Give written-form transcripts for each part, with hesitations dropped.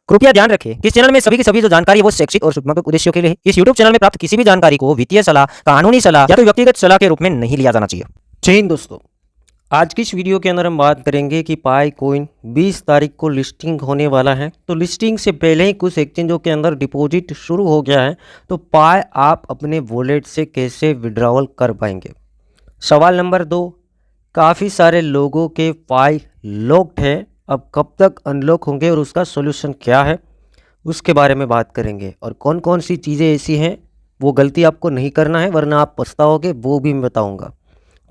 कृपया ध्यान रखें कि इस चैनल में सभी की सभी जो जानकारी है वो शैक्षिक और सूचनात्मक उद्देश्यों के लिए है। इस यूट्यूब चैनल में प्राप्त किसी भी जानकारी को वित्तीय सलाह, कानूनी सलाह या तो व्यक्तिगत सलाह के रूप में नहीं लिया जाना चाहिए। जय हिंद दोस्तों, आज की इस वीडियो के अंदर हम बात करेंगे कि पाई कोइन 20 तारीख को लिस्टिंग होने वाला है। तो लिस्टिंग से पहले ही कुछ एक्सचेंजों के अंदर डिपॉजिट शुरू हो गया है, तो पाई आप अपने वॉलेट से कैसे विड्रॉवल कर पाएंगे। सवाल नंबर 2, काफ़ी सारे लोगों के पाई लॉक्ड है, अब कब तक अनलॉक होंगे और उसका सोल्यूशन क्या है उसके बारे में बात करेंगे। और कौन कौन सी चीज़ें ऐसी हैं वो गलती आपको नहीं करना है वरना आप पछताओगे, वो भी मैं बताऊँगा।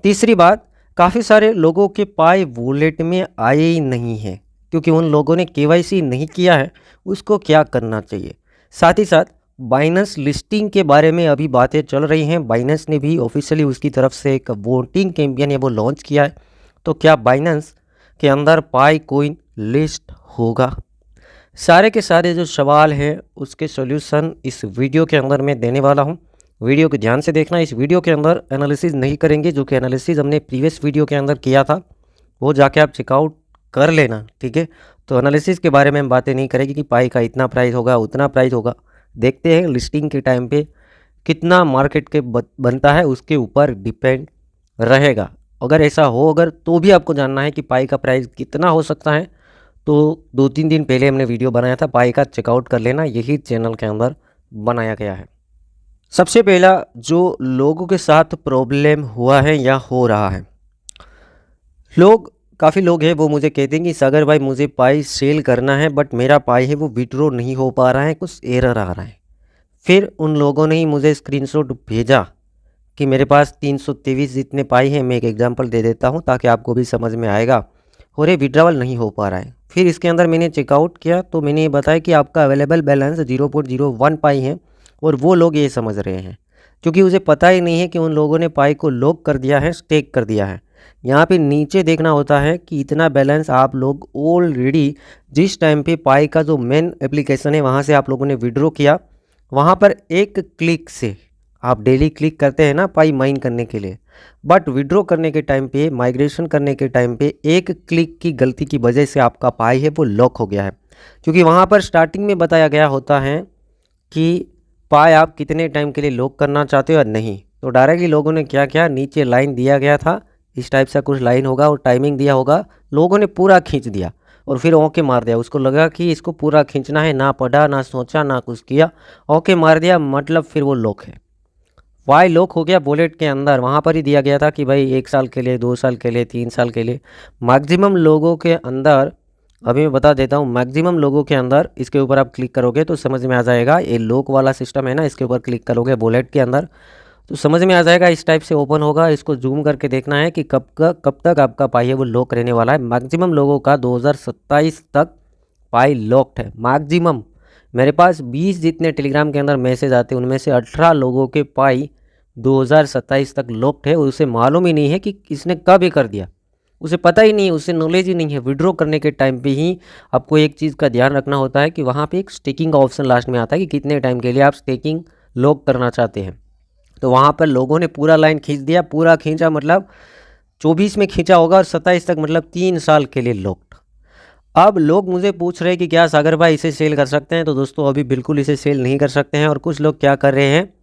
तीसरी बात, काफ़ी सारे लोगों के पाई वॉलेट में आए ही नहीं हैं क्योंकि उन लोगों ने केवाईसी नहीं किया है, उसको क्या करना चाहिए। साथ ही साथ बाइनेंस लिस्टिंग के बारे में अभी बातें चल रही हैं। बाइनेंस ने भी ऑफिशियली उसकी तरफ से एक वोटिंग कैंपेन है वो लॉन्च किया है, तो क्या बाइनेंस के अंदर पाई कोइन लिस्ट होगा। सारे के सारे जो सवाल हैं उसके सॉल्यूशन इस वीडियो के अंदर मैं देने वाला हूं। वीडियो को ध्यान से देखना। इस वीडियो के अंदर एनालिसिस नहीं करेंगे, जो कि एनालिसिस हमने प्रीवियस वीडियो के अंदर किया था, वो जाके आप चेकआउट कर लेना, ठीक है। तो एनालिसिस के बारे में हम बातें नहीं करेंगे कि पाई का इतना प्राइस होगा उतना प्राइस होगा। देखते हैं लिस्टिंग के टाइम पे कितना मार्केट के बनता है, उसके ऊपर डिपेंड रहेगा। अगर ऐसा हो तो भी आपको जानना है कि पाई का प्राइस कितना हो सकता है, तो 2-3 दिन पहले हमने वीडियो बनाया था, पाई का चेकआउट कर लेना, यही चैनल के अंदर बनाया गया है। सबसे पहला जो लोगों के साथ प्रॉब्लम हुआ है या हो रहा है, काफ़ी लोग हैं वो मुझे कहते हैं कि सागर भाई मुझे पाई सेल करना है बट मेरा पाई है वो विड्रॉ नहीं हो पा रहा है, कुछ एरर आ रहा है। फिर उन लोगों ने ही मुझे स्क्रीनशॉट भेजा कि मेरे पास 323 जितने पाई हैं। मैं एक एग्जांपल दे देता हूं ताकि आपको भी समझ में आएगा। और ये विड्रॉवल नहीं हो पा रहा है। फिर इसके अंदर मैंने चेकआउट किया तो मैंने ये बताया कि आपका अवेलेबल बैलेंस 0.01 पाई है, और वो लोग ये समझ रहे हैं क्योंकि उसे पता ही नहीं है कि उन लोगों ने पाई को लॉक कर दिया है, स्टेक कर दिया है। यहाँ पे नीचे देखना होता है कि इतना बैलेंस आप लोग ऑलरेडी जिस टाइम पे पाई का जो मेन एप्लीकेशन है वहाँ से आप लोगों ने विड्रॉ किया, वहाँ पर एक क्लिक से आप डेली क्लिक करते हैं ना पाई माइन करने के लिए, बट विड्रॉ करने के टाइम पे, माइग्रेशन करने के टाइम पे एक क्लिक की गलती की वजह से आपका पाई है वो लॉक हो गया है। क्योंकि वहाँ पर स्टार्टिंग में बताया गया होता है कि पाई आप कितने टाइम के लिए लॉक करना चाहते हो या नहीं। तो डायरेक्टली लोगों ने क्या किया, नीचे लाइन दिया गया था, इस टाइप से कुछ लाइन होगा और टाइमिंग दिया होगा, लोगों ने पूरा खींच दिया और फिर ओके मार दिया। उसको लगा कि इसको पूरा खींचना है, ना पढ़ा ना सोचा ना कुछ किया, ओके मार दिया, मतलब फिर वो लॉक है। वाई लॉक हो गया वॉलेट के अंदर। वहाँ पर ही दिया गया था कि भाई 1 साल के लिए, 2 साल के लिए, 3 साल के लिए। मैक्सिमम लोगों के अंदर, अभी मैं बता देता हूँ, मैक्सिमम लोगों के अंदर इसके ऊपर आप क्लिक करोगे तो समझ में आ जाएगा। ये लॉक वाला सिस्टम है ना, इसके ऊपर क्लिक करोगे वॉलेट के अंदर तो समझ में आ जाएगा, इस टाइप से ओपन होगा। इसको जूम करके देखना है कि कब तक आपका पाई है वो लॉक रहने वाला है। मैक्सिमम लोगों का 2027 तक पाई लॉक्ड है, मैक्सिमम। मेरे पास 20 जितने टेलीग्राम के अंदर मैसेज आते हैं, उनमें से 18 लोगों के पाई 2027 तक लॉक्ड है, और उसे मालूम ही नहीं है कि इसने कब ये कर दिया, उसे पता ही नहीं, उसे नॉलेज ही नहीं है। विड्रॉ करने के टाइम पे ही आपको एक चीज़ का ध्यान रखना होता है कि वहाँ पे एक स्टेकिंग का ऑप्शन लास्ट में आता है कि कितने टाइम के लिए आप स्टेकिंग लॉक करना चाहते हैं। तो वहाँ पर लोगों ने पूरा लाइन खींच दिया, पूरा खींचा मतलब 24 में खींचा होगा और 27 तक मतलब 3 साल के लिए लॉक्ड। अब लोग मुझे पूछ रहे हैं कि क्या सागर भाई इसे सेल कर सकते हैं। तो दोस्तों अभी बिल्कुल इसे सेल नहीं कर सकते हैं। और कुछ लोग क्या कर रहे हैं,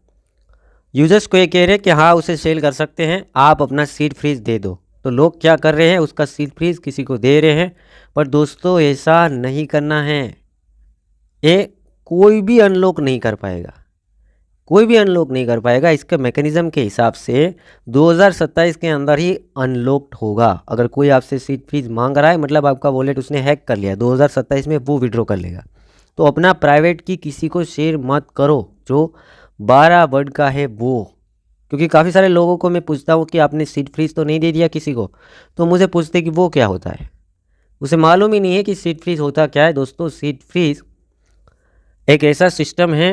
यूजर्स को ये कह रहे हैं कि हाँ उसे सेल कर सकते हैं, आप अपना सीड फ्रीज दे दो। तो लोग क्या कर रहे हैं, उसका सीड फ्रीज किसी को दे रहे हैं। पर दोस्तों ऐसा नहीं करना है, ये कोई भी अनलॉक नहीं कर पाएगा, कोई भी अनलॉक नहीं कर पाएगा। इसके मैकेनिज्म के हिसाब से 2027 के अंदर ही अनलॉक्ड होगा। अगर कोई आपसे सीड फ्रीज मांग रहा है मतलब आपका वॉलेट उसने हैक कर लिया, 2027 में वो विड्रॉ कर लेगा। तो अपना प्राइवेट की किसी को शेयर मत करो जो 12 वर्ड का है वो। क्योंकि काफ़ी सारे लोगों को मैं पूछता हूँ कि आपने सीड फ्रीज तो नहीं दे दिया किसी को, तो मुझे पूछते कि वो क्या होता है, उसे मालूम ही नहीं है कि सीड फ्रीज होता क्या है। दोस्तों सीड फ्रीज एक ऐसा सिस्टम है,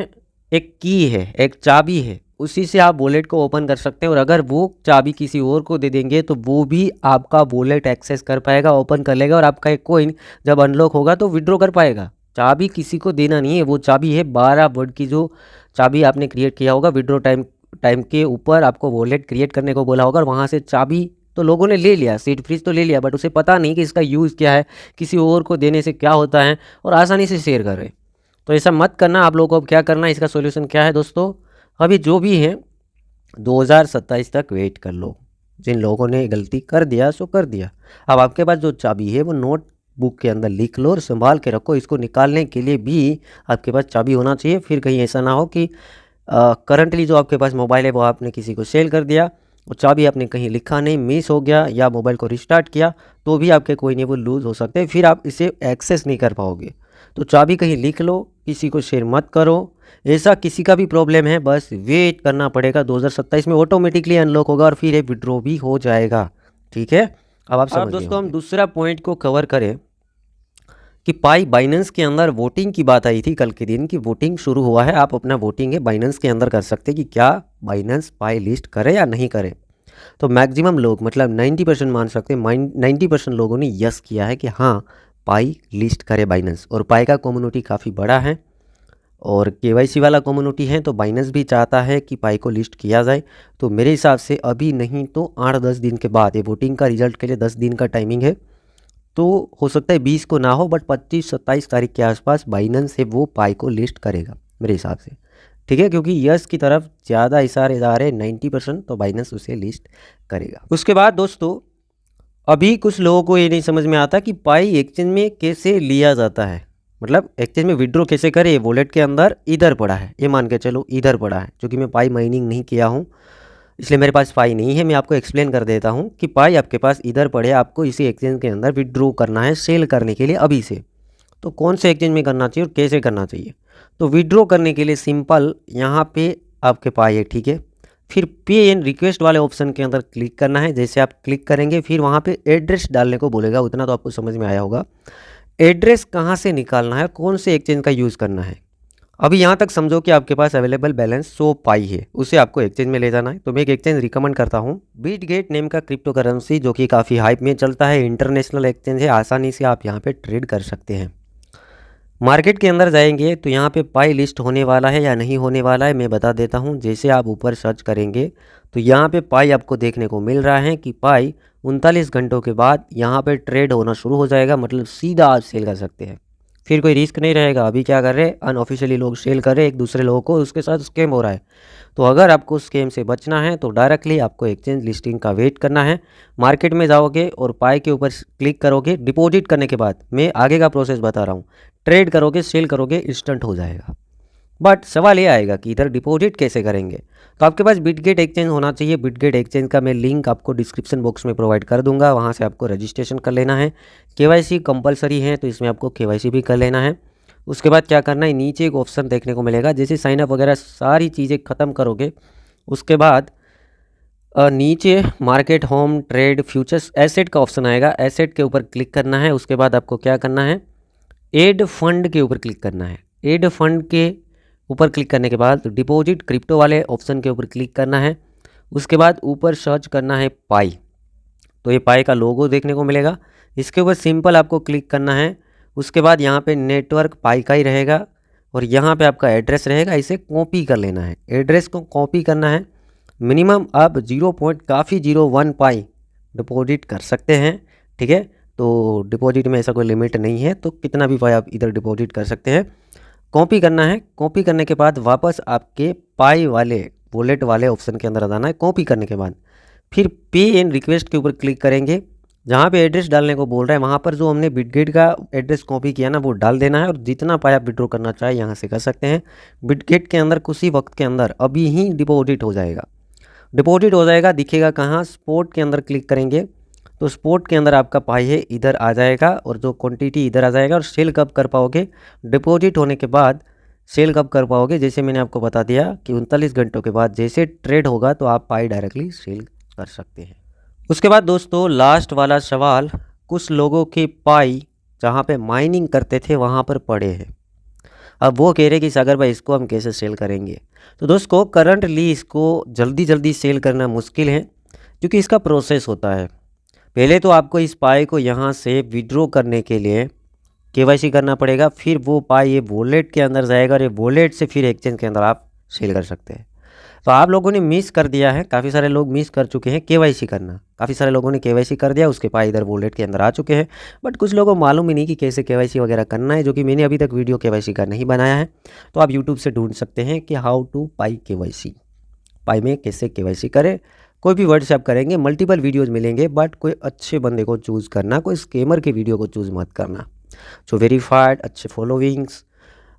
एक की है, एक चाबी है, उसी से आप वॉलेट को ओपन कर सकते हैं। और अगर वो चाबी किसी और को दे देंगे तो वो भी आपका वॉलेट एक्सेस कर पाएगा, ओपन कर लेगा, और आपका एक कॉइन जब अनलॉक होगा तो विड्रॉ कर पाएगा। चाबी किसी को देना नहीं है, वो चाबी है 12 वर्ड की, जो चाबी आपने क्रिएट किया होगा विड्रॉ टाइम के ऊपर आपको वॉलेट क्रिएट करने को बोला होगा और वहाँ से चाबी तो लोगों ने ले लिया, सीड फ्रीज तो ले लिया, बट उसे पता नहीं कि इसका यूज़ क्या है, किसी और को देने से क्या होता है, और आसानी से शेयर कर रहे। तो ऐसा मत करना। आप लोगों को अब क्या करना है, इसका सोल्यूशन क्या है दोस्तों, अभी जो भी है 2027 तक वेट कर लो। जिन लोगों ने गलती कर दिया सो कर दिया। अब आपके पास जो चाबी है वो नोट बुक के अंदर लिख लो और संभाल के रखो। इसको निकालने के लिए भी आपके पास चाबी होना चाहिए। फिर कहीं ऐसा ना हो कि करंटली जो आपके पास मोबाइल है वो आपने किसी को सेल कर दिया और चाबी आपने कहीं लिखा नहीं, मिस हो गया, या मोबाइल को रिस्टार्ट किया तो भी आपके कोई नहीं वो लूज़ हो सकते हैं, फिर आप इसे एक्सेस नहीं कर पाओगे। तो चाबी कहीं लिख लो, किसी को शेयर मत करो। ऐसा किसी का भी प्रॉब्लम है, बस वेट करना पड़ेगा। 2027 में ऑटोमेटिकली अनलॉक होगा और फिर ये विड्रॉ भी हो जाएगा। ठीक है, अब आप समझ गए दोस्तों हम दूसरा पॉइंट को कवर करें कि पाई बाइनेंस के अंदर वोटिंग की बात आई थी कल के दिन की वोटिंग शुरू हुआ है। आप अपना वोटिंग है बाइनेंस के अंदर कर सकते हैं कि क्या बाइनेंस पाई लिस्ट करे या नहीं करे। तो मैक्सिमम लोग मतलब 90% मान सकते हैं 90% लोगों ने यस किया है कि हाँ पाई लिस्ट करे बाइनेंस। और पाई का कम्युनिटी काफ़ी बड़ा है और केवाईसी वाला कम्युनिटी है, तो बाइनेंस भी चाहता है कि पाई को लिस्ट किया जाए। तो मेरे हिसाब से अभी नहीं तो 8-10 दिन के बाद, ये वोटिंग का रिजल्ट के लिए 10 दिन का टाइमिंग है, तो हो सकता है 20 को ना हो बट 25-27 तारीख के आसपास बाइनेंस से वो पाई को लिस्ट करेगा मेरे हिसाब से। ठीक है, क्योंकि यस की तरफ ज़्यादा इशारे जा रहे हैं 90%, तो बाइनेंस उसे लिस्ट करेगा। उसके बाद दोस्तों अभी कुछ लोगों को ये नहीं समझ में आता कि पाई एक्सचेंज में कैसे लिया जाता है, मतलब एक्सचेंज में विड्रॉ कैसे करे। वॉलेट के अंदर इधर पड़ा है, ये मान के चलो इधर पड़ा है, क्योंकि मैं पाई माइनिंग नहीं किया हूँ इसलिए मेरे पास पाई नहीं है। मैं आपको एक्सप्लेन कर देता हूँ कि पाई आपके पास इधर पड़े, आपको इसी एक्सचेंज के अंदर विड्रॉ करना है सेल करने के लिए अभी से। तो कौन से एक्सचेंज में करना चाहिए और कैसे करना चाहिए। तो विड्रॉ करने के लिए सिंपल यहाँ पे आपके पाई है, ठीक है। फिर पे एंड रिक्वेस्ट वाले ऑप्शन के अंदर क्लिक करना है। जैसे आप क्लिक करेंगे फिर वहाँ पे एड्रेस डालने को बोलेगा, उतना तो आपको समझ में आया होगा। एड्रेस कहाँ से निकालना है, कौन से एक्सचेंज का यूज़ करना है। अभी यहाँ तक समझो कि आपके पास अवेलेबल बैलेंस 100 पाई है, उसे आपको एक्सचेंज में ले जाना है। तो मैं एक एक्सचेंज रिकमेंड करता हूँ, बिटगेट नेम का क्रिप्टो करेंसी, जो कि काफ़ी हाइप में चलता है, इंटरनेशनल एक्सचेंज है, आसानी से आप यहाँ पे ट्रेड कर सकते हैं। मार्केट के अंदर जाएंगे तो यहाँ पे पाई लिस्ट होने वाला है या नहीं होने वाला है मैं बता देता हूँ। जैसे आप ऊपर सर्च करेंगे तो यहाँ पे पाई आपको देखने को मिल रहा है कि पाई 39 घंटों के बाद यहाँ पे ट्रेड होना शुरू हो जाएगा, मतलब सीधा आप सेल कर सकते हैं, फिर कोई रिस्क नहीं रहेगा। अभी क्या कर रहे हैं, अनऑफिशियली लोग सेल कर रहे हैं एक दूसरे लोगों को, उसके साथ स्कैम हो रहा है। तो अगर आपको स्कैम से बचना है तो डायरेक्टली आपको एक्सचेंज लिस्टिंग का वेट करना है। मार्केट में जाओगे और पाई के ऊपर क्लिक करोगे, डिपॉजिट करने के बाद, मैं आगे का प्रोसेस बता रहा हूँ, ट्रेड करोगे सेल करोगे इंस्टेंट हो जाएगा। बट सवाल ये आएगा कि इधर डिपॉजिट कैसे करेंगे। तो आपके पास बिटगेट एक्सचेंज होना चाहिए। बिटगेट एक्सचेंज का मैं लिंक आपको डिस्क्रिप्शन बॉक्स में प्रोवाइड कर दूंगा, वहाँ से आपको रजिस्ट्रेशन कर लेना है। केवाईसी कंपलसरी है तो इसमें आपको केवाईसी भी कर लेना है। उसके बाद क्या करना है, नीचे एक ऑप्शन देखने को मिलेगा, जैसे साइनअप वगैरह सारी चीज़ें ख़त्म करोगे उसके बाद नीचे market home trade futures asset का ऑप्शन आएगा, एसेट के ऊपर क्लिक करना है। उसके बाद आपको क्या करना है, एड फंड के ऊपर क्लिक करना है। एड फंड के ऊपर क्लिक करने के बाद डिपॉजिट क्रिप्टो वाले ऑप्शन के ऊपर क्लिक करना है। उसके बाद ऊपर सर्च करना है पाई, तो ये पाई का लोगो देखने को मिलेगा, इसके ऊपर सिंपल आपको क्लिक करना है। उसके बाद यहाँ पे नेटवर्क पाई का ही रहेगा और यहाँ पे आपका एड्रेस रहेगा, इसे कॉपी कर लेना है। एड्रेस को कॉपी करना है, मिनिमम आप 0.01 पाई डिपॉजिट कर सकते हैं, ठीक है। तो डिपॉजिट में ऐसा कोई लिमिट नहीं है, तो कितना भी पाई आप इधर डिपॉजिट कर सकते हैं। कॉपी करना है, कॉपी करने के बाद वापस आपके पाई वाले वॉलेट वाले ऑप्शन के अंदर जाना है। कॉपी करने के बाद फिर पे एंड रिक्वेस्ट के ऊपर क्लिक करेंगे, जहाँ पे एड्रेस डालने को बोल रहा है वहाँ पर जो हमने बिटगेट का एड्रेस कॉपी किया ना वो डाल देना है और जितना पाई आप विड्रॉ करना चाहे यहाँ से कर सकते हैं। बिटगेट के अंदर कुछ ही वक्त के अंदर अभी ही डिपॉजिट हो जाएगा। डिपॉजिट हो जाएगा, दिखेगा कहाँ, स्पोर्ट के अंदर क्लिक करेंगे तो स्पोर्ट के अंदर आपका पाई है इधर आ जाएगा और जो क्वांटिटी इधर आ जाएगा। और सेल कब कर पाओगे, डिपॉजिट होने के बाद सेल कब कर पाओगे, जैसे मैंने आपको बता दिया कि 39 घंटों के बाद जैसे ट्रेड होगा तो आप पाई डायरेक्टली सेल कर सकते हैं। उसके बाद दोस्तों लास्ट वाला सवाल, कुछ लोगों के पाई जहाँ पे माइनिंग करते थे वहाँ पर पड़े हैं। अब वो कह रहे कि सागर भाई इसको हम कैसे सेल करेंगे। तो दोस्तों करंटली इसको जल्दी जल्दी सेल करना मुश्किल है, क्योंकि इसका प्रोसेस होता है। पहले तो आपको इस पाई को यहाँ से विड्रॉ करने के लिए केवाईसी करना पड़ेगा, फिर वो पाई ये वॉलेट के अंदर जाएगा और ये वॉलेट से फिर एक्सचेंज के अंदर आप सेल कर सकते हैं। तो आप लोगों ने मिस कर दिया है, काफ़ी सारे लोग मिस कर चुके हैं केवाईसी करना। काफ़ी सारे लोगों ने केवाईसी कर दिया, उसके पास इधर वॉलेट के अंदर आ चुके हैं, बट कुछ लोगों को मालूम ही नहीं कि कैसे केवाईसी वगैरह करना है, जो कि मैंने अभी तक वीडियो केवाईसी का नहीं बनाया है। तो आप यूट्यूब से ढूंढ सकते हैं कि हाउ टू पाई केवाईसी, पाई में कैसे केवाईसी करें। कोई भी वर्ड से आप करेंगे, मल्टीपल वीडियोज़ मिलेंगे, बट कोई अच्छे बंदे को चूज़ करना, कोई स्कैमर के वीडियो को चूज़ मत करना। जो वेरीफाइड, अच्छे फॉलोइंग्स,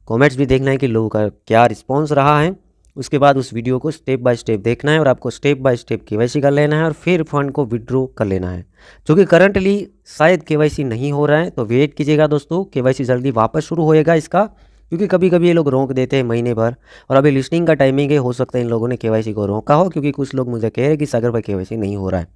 कमेंट्स भी देखना है कि लोगों का क्या रिस्पॉन्स रहा है। उसके बाद उस वीडियो को स्टेप बाय स्टेप देखना है और आपको स्टेप बाय स्टेप केवाईसी कर लेना है और फिर फंड को विड्रॉ कर लेना है। जो कि करंटली शायद केवाईसी नहीं हो रहा है, तो वेट कीजिएगा दोस्तों, केवाईसी जल्दी वापस शुरू होएगा इसका, क्योंकि कभी कभी ये लोग रोक देते हैं महीने भर। और अभी लिस्टिंग का टाइमिंग है, हो सकता है इन लोगों ने केवाईसी को रोका हो, क्योंकि कुछ लोग मुझे कह रहे हैं कि सागर भाई केवाईसी नहीं हो रहा है।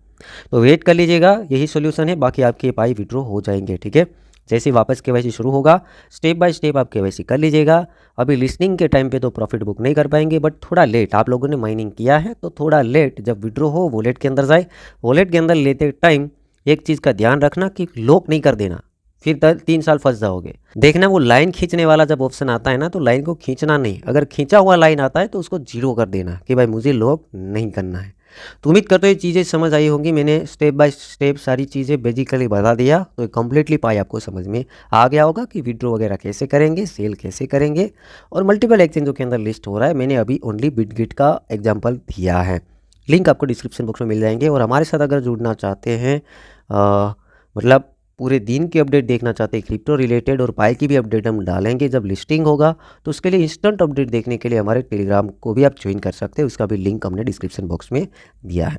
तो वेट कर लीजिएगा, यही सोल्यूशन है, बाकी आपके पाई विड्रॉ हो जाएंगे। ठीक है, जैसे ही वापस केवाईसी शुरू होगा स्टेप बाय स्टेप आप केवाईसी कर लीजिएगा। अभी लिस्निंग के टाइम पे तो प्रॉफिट बुक नहीं कर पाएंगे, बट थोड़ा लेट, आप लोगों ने माइनिंग किया है तो थोड़ा लेट जब विड्रॉ हो वॉलेट के अंदर जाए, वॉलेट के अंदर लेते टाइम एक चीज़ का ध्यान रखना कि लॉक नहीं कर देना, फिर 3 साल फंस जाओगे। देखना वो लाइन खींचने वाला जब ऑप्शन आता है ना, तो लाइन को खींचना नहीं, अगर खींचा हुआ लाइन आता है तो उसको जीरो कर देना कि भाई मुझे लॉक नहीं करना है। तो उम्मीद करते हो ये चीज़ें समझ आई होंगी, मैंने स्टेप बाय स्टेप सारी चीज़ें बेसिकली बता दिया, तो कंप्लीटली पाई आपको समझ में आ गया होगा कि विड्रॉ वगैरह कैसे करेंगे, सेल कैसे करेंगे और मल्टीपल एक्सचेंजों के अंदर लिस्ट हो रहा है। मैंने अभी ओनली बिटगिट का एग्जाम्पल दिया है, लिंक आपको डिस्क्रिप्शन बॉक्स में मिल जाएंगे। और हमारे साथ अगर जुड़ना चाहते हैं, मतलब पूरे दिन की अपडेट देखना चाहते हैं क्रिप्टो रिलेटेड और पाई की भी अपडेट हम डालेंगे जब लिस्टिंग होगा, तो उसके लिए इंस्टेंट अपडेट देखने के लिए हमारे टेलीग्राम को भी आप ज्वाइन कर सकते हैं, उसका भी लिंक हमने डिस्क्रिप्शन बॉक्स में दिया है।